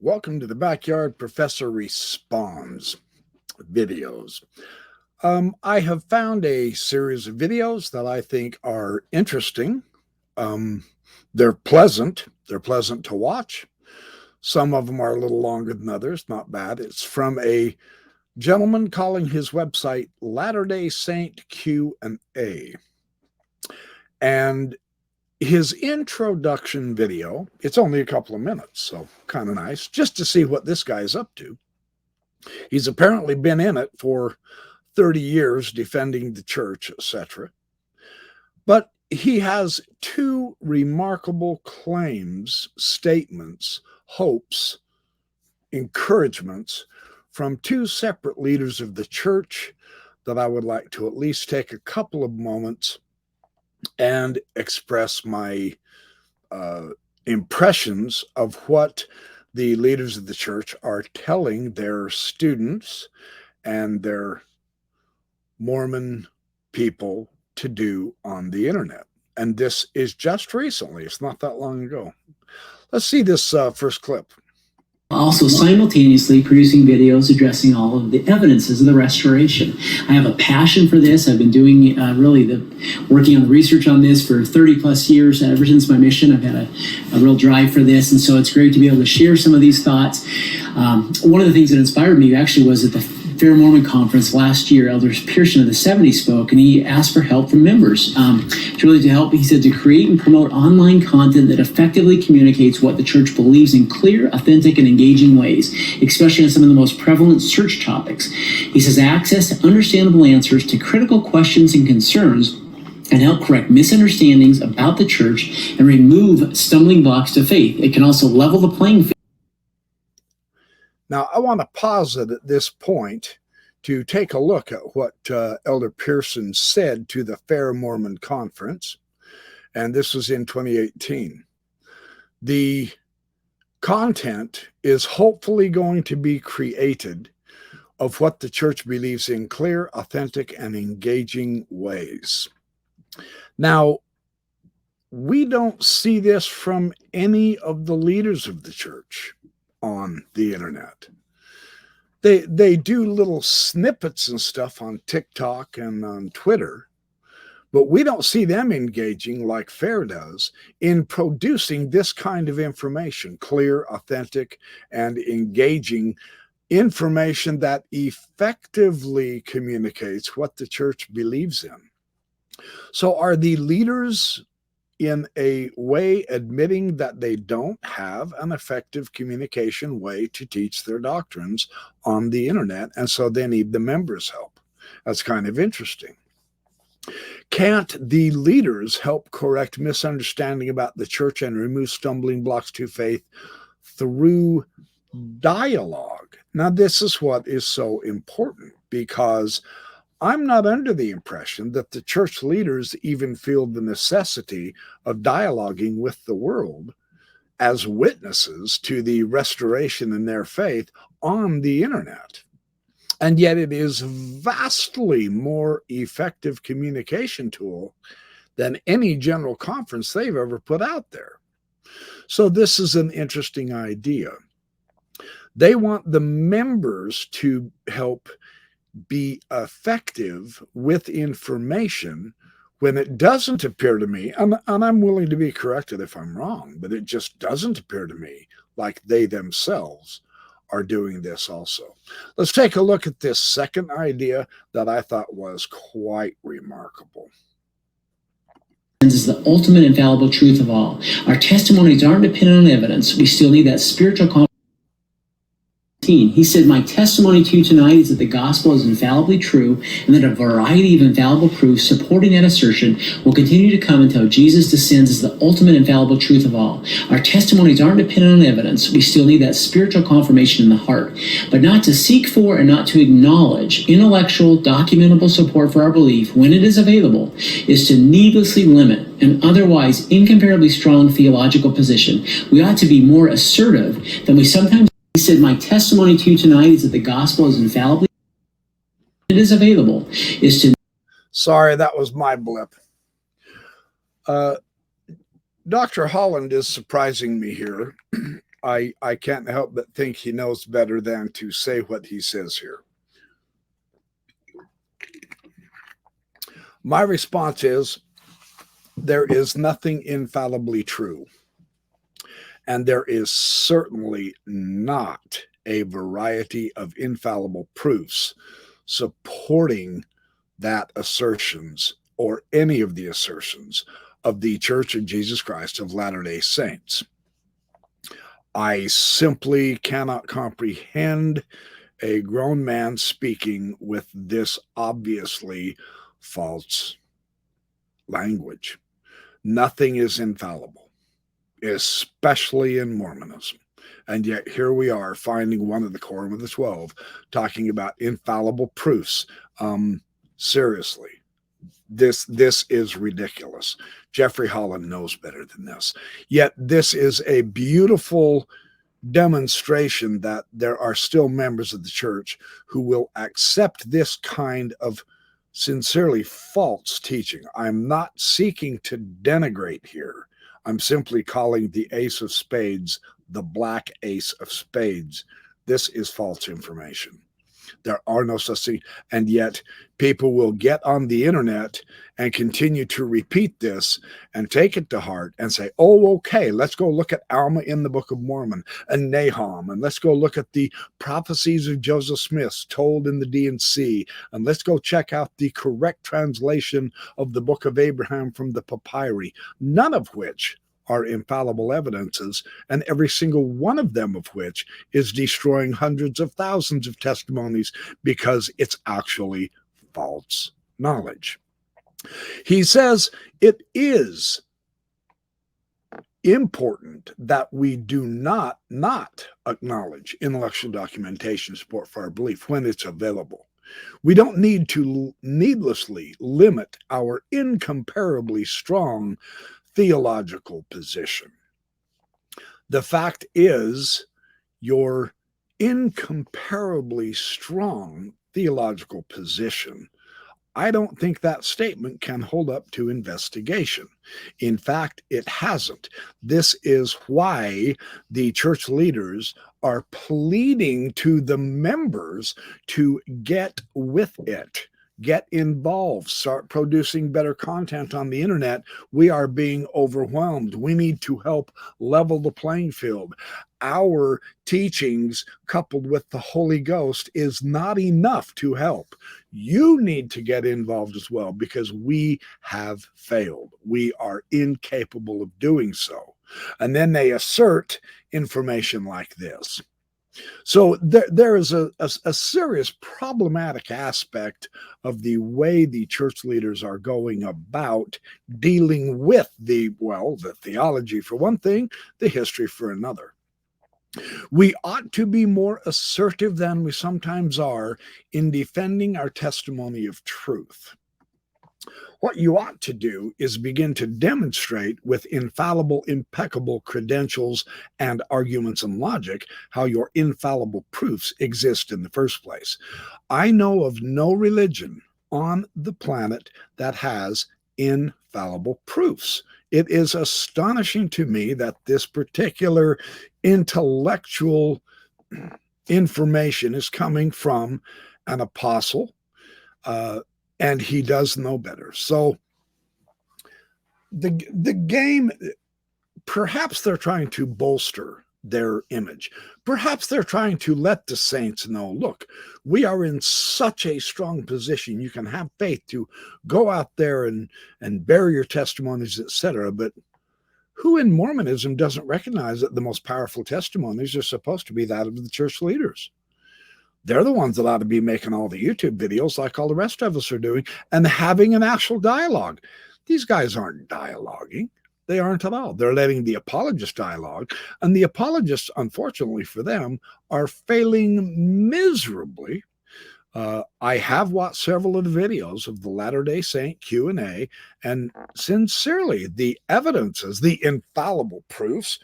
Welcome to the Backyard Professor Responds videos. I have found a series of videos that I think are interesting. They're pleasant. They're pleasant to watch. Some of them are a little longer than others. Not bad. It's from a gentleman calling his website Latter-day Saint Q&A. And his introduction video, it's only a couple of minutes, so kind of nice, just to see what this guy's up to. He's apparently been in it for 30 years, defending the church, etc. But he has two remarkable claims, statements, hopes, encouragements from two separate leaders of the church that I would like to at least take a couple of moments and express my impressions of what the leaders of the church are telling their students and their Mormon people to do on the internet. And this is just recently. It's not that long ago. Let's see this first clip. Also simultaneously producing videos addressing all of the evidences of the restoration. I have a passion for this. I've been doing working on the research on this for 30 plus years. Ever since my mission, I've had a real drive for this, and so it's great to be able to share some of these thoughts. One of the things that inspired me actually was at the Fair Mormon Conference last year. Elder Pearson of the 70 spoke, and he asked for help from members. To help, he said, to create and promote online content that effectively communicates what the church believes in clear, authentic, and engaging ways, especially on some of the most prevalent search topics. He says, access to understandable answers to critical questions and concerns and help correct misunderstandings about the church and remove stumbling blocks to faith. It can also level the playing field. Now, I want to pause it at this point to take a look at what Elder Pearson said to the Fair Mormon Conference, and this was in 2018. The content is hopefully going to be created of what the church believes in clear, authentic, and engaging ways. Now, we don't see this from any of the leaders of the church on the internet. They do little snippets and stuff on TikTok and on Twitter, but we don't see them engaging like FAIR does in producing this kind of information, clear, authentic, and engaging information that effectively communicates what the church believes in. So are the leaders in a way admitting that they don't have an effective communication way to teach their doctrines on the internet, and so they need the members' help? That's kind of interesting. Can't the leaders help correct misunderstanding about the church and remove stumbling blocks to faith through dialogue? Now, this is what is so important, because I'm not under the impression that the church leaders even feel the necessity of dialoguing with the world as witnesses to the restoration in their faith on the internet. And yet it is vastly more effective communication tool than any general conference they've ever put out there. So this is an interesting idea. They want the members to help be effective with information when it doesn't appear to me, and I'm willing to be corrected if I'm wrong, but it just doesn't appear to me like they themselves are doing this also. Let's take a look at this second idea that I thought was quite remarkable. Is the ultimate infallible truth of all. Our testimonies aren't dependent on evidence. We still need that spiritual confidence. He said, my testimony to you tonight is that the gospel is infallibly true, and that a variety of infallible proofs supporting that assertion will continue to come until Jesus descends as the ultimate infallible truth of all. Our testimonies aren't dependent on evidence. We still need that spiritual confirmation in the heart, but not to seek for and not to acknowledge intellectual, documentable support for our belief when it is available is to needlessly limit an otherwise incomparably strong theological position. We ought to be more assertive than we sometimes. He said, my testimony to you tonight is that the gospel is infallibly, it is available, is to... Sorry, that was my blip. Dr. Holland is surprising me here I can't help but think he knows better than to say what he says here. My response is, there is nothing infallibly true. And there is certainly not a variety of infallible proofs supporting that assertions or any of the assertions of the Church of Jesus Christ of Latter-day Saints. I simply cannot comprehend a grown man speaking with this obviously false language. Nothing is infallible, especially in Mormonism. And yet here we are finding one of the Quorum of the 12 talking about infallible proofs. Seriously, this is ridiculous. Jeffrey Holland knows better than this. Yet this is a beautiful demonstration that there are still members of the church who will accept this kind of sincerely false teaching. I'm not seeking to denigrate here. I'm simply calling the ace of spades the black ace of spades. This is false information. There are no such things. And yet people will get on the internet and continue to repeat this and take it to heart and say, oh, okay, let's go look at Alma in the Book of Mormon and Nahum, and let's go look at the prophecies of Joseph Smith told in the D&C, and let's go check out the correct translation of the Book of Abraham from the papyri, none of which are infallible evidences, and every single one of them of which is destroying hundreds of thousands of testimonies because it's actually false knowledge. He says it is important that we do not acknowledge intellectual documentation support for our belief when it's available. We don't need to needlessly limit our incomparably strong theological position. The fact is, your incomparably strong theological position, I don't think that statement can hold up to investigation. In fact, it hasn't. This is why the church leaders are pleading to the members to get with it. Get involved, start producing better content on the internet. We are being overwhelmed. We need to help level the playing field. Our teachings, coupled with the Holy Ghost, is not enough to help. You need to get involved as well, because we have failed. We are incapable of doing so. And then they assert information like this. So there is a serious problematic aspect of the way the church leaders are going about dealing with the theology for one thing, the history for another. We ought to be more assertive than we sometimes are in defending our testimony of truth. What you ought to do is begin to demonstrate with infallible, impeccable credentials and arguments and logic how your infallible proofs exist in the first place. I know of no religion on the planet that has infallible proofs. It is astonishing to me that this particular intellectual information is coming from an apostle, and he does know better. So the game, perhaps they're trying to bolster their image. Perhaps they're trying to let the saints know, look, we are in such a strong position. You can have faith to go out there and bear your testimonies, etc. But who in Mormonism doesn't recognize that the most powerful testimonies are supposed to be that of the church leaders? They're the ones that ought to be making all the YouTube videos like all the rest of us are doing and having an actual dialogue. These guys aren't dialoguing. They aren't at all. They're letting the apologists dialogue. And the apologists, unfortunately for them, are failing miserably. I have watched several of the videos of the Latter-day Saint Q&A, and sincerely, the evidences, the infallible proofs,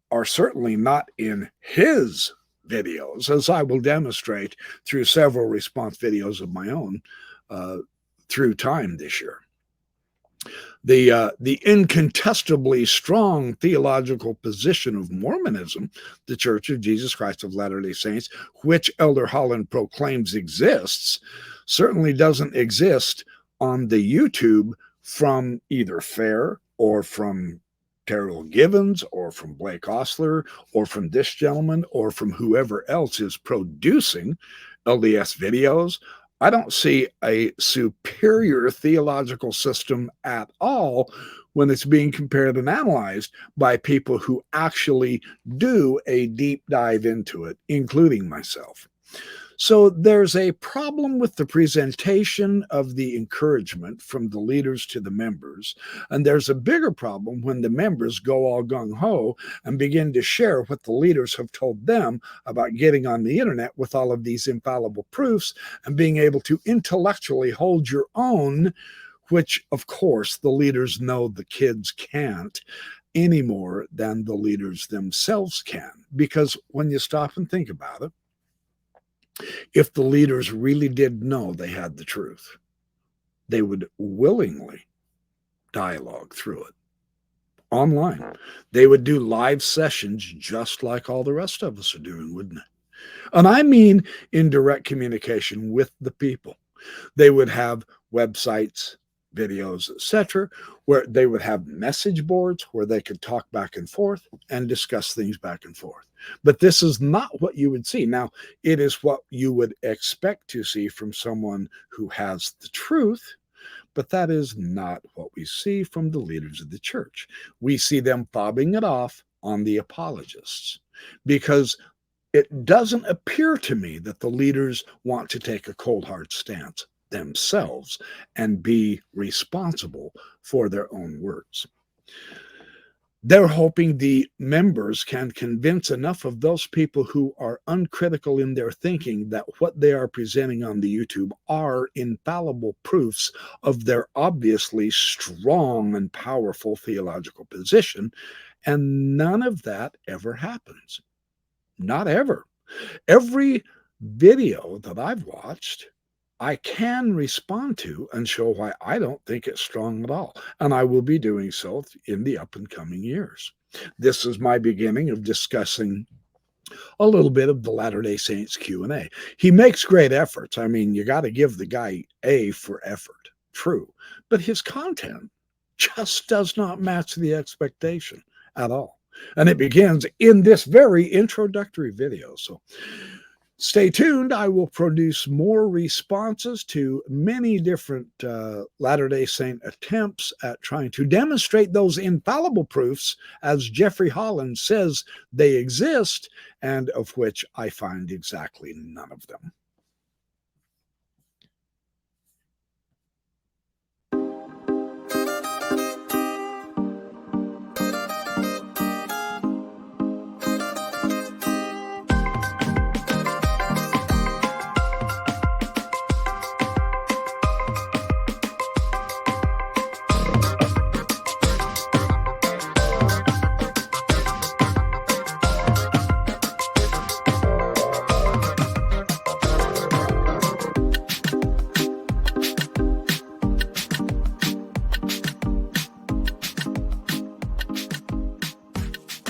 are certainly not in his videos, as I will demonstrate through several response videos of my own through time this year. The incontestably strong theological position of Mormonism, the Church of Jesus Christ of Latter-day Saints, which Elder Holland proclaims exists, certainly doesn't exist on the YouTube from either Fair or from Terrell Givens or from Blake Ostler or from this gentleman or from whoever else is producing LDS videos. I don't see a superior theological system at all when it's being compared and analyzed by people who actually do a deep dive into it, including myself. So there's a problem with the presentation of the encouragement from the leaders to the members. And there's a bigger problem when the members go all gung-ho and begin to share what the leaders have told them about getting on the internet with all of these infallible proofs and being able to intellectually hold your own, which, of course, the leaders know the kids can't any more than the leaders themselves can. Because when you stop and think about it, if the leaders really did know they had the truth, they would willingly dialogue through it online. They would do live sessions just like all the rest of us are doing, wouldn't it? And I mean in direct communication with the people. They would have websites, videos, etc., where they would have message boards where they could talk back and forth and discuss things back and forth. But this is not what you would see. Now, it is what you would expect to see from someone who has the truth, but that is not what we see from the leaders of the church. We see them fobbing it off on the apologists because it doesn't appear to me that the leaders want to take a cold hard stance themselves and be responsible for their own words. They're hoping the members can convince enough of those people who are uncritical in their thinking that what they are presenting on the YouTube are infallible proofs of their obviously strong and powerful theological position. And none of that ever happens. Not ever. Every video that I've watched, I can respond to and show why I don't think it's strong at all. And I will be doing so in the up and coming years. This is my beginning of discussing a little bit of the Latter-day Saints Q&A. He makes great efforts. I mean, you got to give the guy A for effort. True. But his content just does not match the expectation at all. And it begins in this very introductory video. So stay tuned. I will produce more responses to many different Latter-day Saint attempts at trying to demonstrate those infallible proofs, as Jeffrey Holland says they exist, and of which I find exactly none of them.